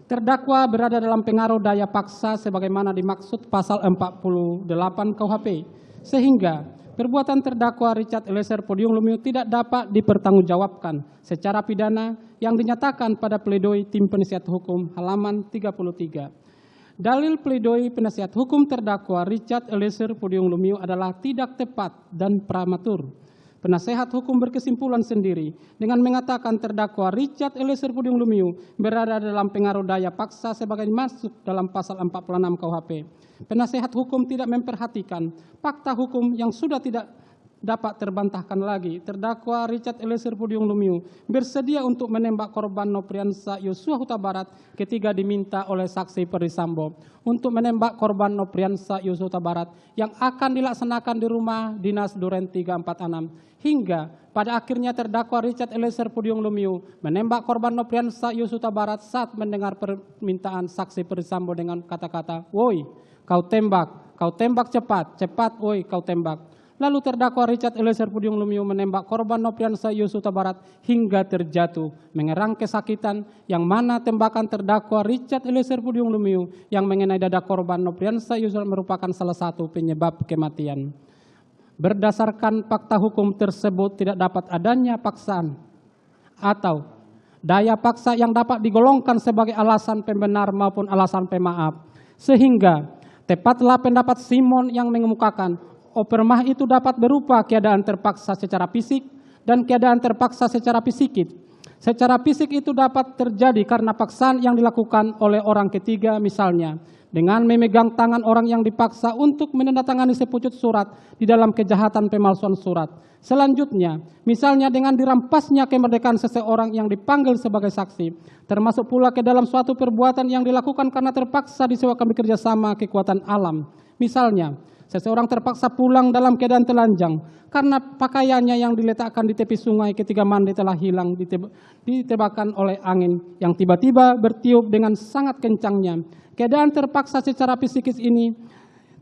Terdakwa berada dalam pengaruh daya paksa sebagaimana dimaksud pasal 48 KUHP, sehingga perbuatan terdakwa Richard Eliezer Pudium Lumiu tidak dapat dipertanggungjawabkan secara pidana yang dinyatakan pada pledoi tim penasihat hukum halaman 33. Dalil pledoi penasihat hukum terdakwa Richard Eliezer Pudium Lumiu adalah tidak tepat dan prematur. Penasehat hukum berkesimpulan sendiri dengan mengatakan terdakwa Richard Eliezer Pudium Lumiu berada dalam pengaruh daya paksa sebagai masuk dalam pasal 46 KUHP. Penasehat hukum tidak memperhatikan fakta hukum yang sudah tidak dapat terbantahkan lagi. Terdakwa Richard Eliezer Pudium Lumiu bersedia untuk menembak korban Nopriansa Yosua Huta Barat ketika diminta oleh saksi Perdisambo untuk menembak korban Nopriansa Yosua Huta Barat yang akan dilaksanakan di rumah dinas Duren 346 hingga pada akhirnya terdakwa Richard Eliezer Pudium Lumiu menembak korban Nopriansa Yosua Huta Barat saat mendengar permintaan saksi Perdisambo dengan kata-kata, "Woi, kau tembak cepat, cepat, woi, kau tembak." Lalu terdakwa Richard Eliezer Pudium Lumiu menembak korban Nopriansa Yosua Huta Barat hingga terjatuh, mengerang kesakitan yang mana tembakan terdakwa Richard Eliezer Pudium Lumiu yang mengenai dada korban Nopriansa Yosua merupakan salah satu penyebab kematian. Berdasarkan fakta hukum tersebut tidak dapat adanya paksaan atau daya paksa yang dapat digolongkan sebagai alasan pembenar maupun alasan pemaaf. Sehingga tepatlah pendapat Simon yang mengemukakan opermah itu dapat berupa keadaan terpaksa secara fisik dan keadaan terpaksa secara psikis. Secara fisik itu dapat terjadi karena paksaan yang dilakukan oleh orang ketiga, misalnya dengan memegang tangan orang yang dipaksa untuk menandatangani sepucuk surat di dalam kejahatan pemalsuan surat. Selanjutnya, misalnya dengan dirampasnya kemerdekaan seseorang yang dipanggil sebagai saksi, termasuk pula ke dalam suatu perbuatan yang dilakukan karena terpaksa disewakan bekerja sama kekuatan alam. Misalnya, seseorang terpaksa pulang dalam keadaan telanjang karena pakaiannya yang diletakkan di tepi sungai ketika mandi telah hilang ditebakan oleh angin yang tiba-tiba bertiup dengan sangat kencangnya. Keadaan terpaksa secara psikis ini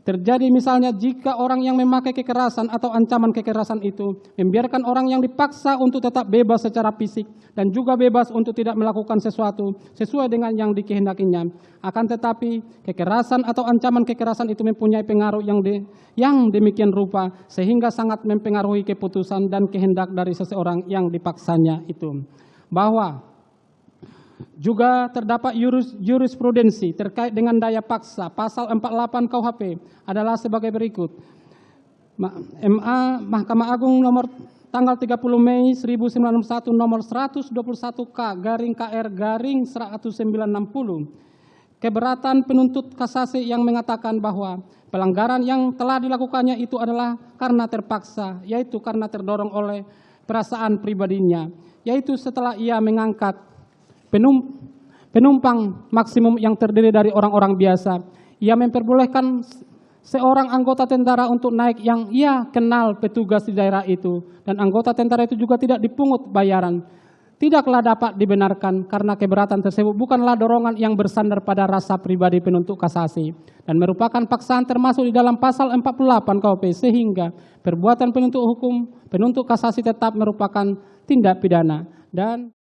terjadi misalnya jika orang yang memakai kekerasan atau ancaman kekerasan itu membiarkan orang yang dipaksa untuk tetap bebas secara fisik dan juga bebas untuk tidak melakukan sesuatu sesuai dengan yang dikehendakinya. Akan tetapi kekerasan atau ancaman kekerasan itu mempunyai pengaruh yang demikian rupa sehingga sangat mempengaruhi keputusan dan kehendak dari seseorang yang dipaksanya itu. Bahwa juga terdapat jurisprudensi terkait dengan daya paksa pasal 48 KUHP adalah sebagai berikut. Mahkamah Agung nomor tanggal 30 Mei 1961 nomor 121K/KR/1960. Keberatan penuntut kasasi yang mengatakan bahwa pelanggaran yang telah dilakukannya itu adalah karena terpaksa, yaitu karena terdorong oleh perasaan pribadinya, yaitu setelah ia mengangkat penumpang maksimum yang terdiri dari orang-orang biasa. Ia memperbolehkan seorang anggota tentara untuk naik yang ia kenal petugas di daerah itu. Dan anggota tentara itu juga tidak dipungut bayaran. Tidaklah dapat dibenarkan karena keberatan tersebut bukanlah dorongan yang bersandar pada rasa pribadi penuntut kasasi. Dan merupakan paksaan termasuk di dalam pasal 48 KUHP sehingga perbuatan penuntut kasasi tetap merupakan tindak pidana. Dan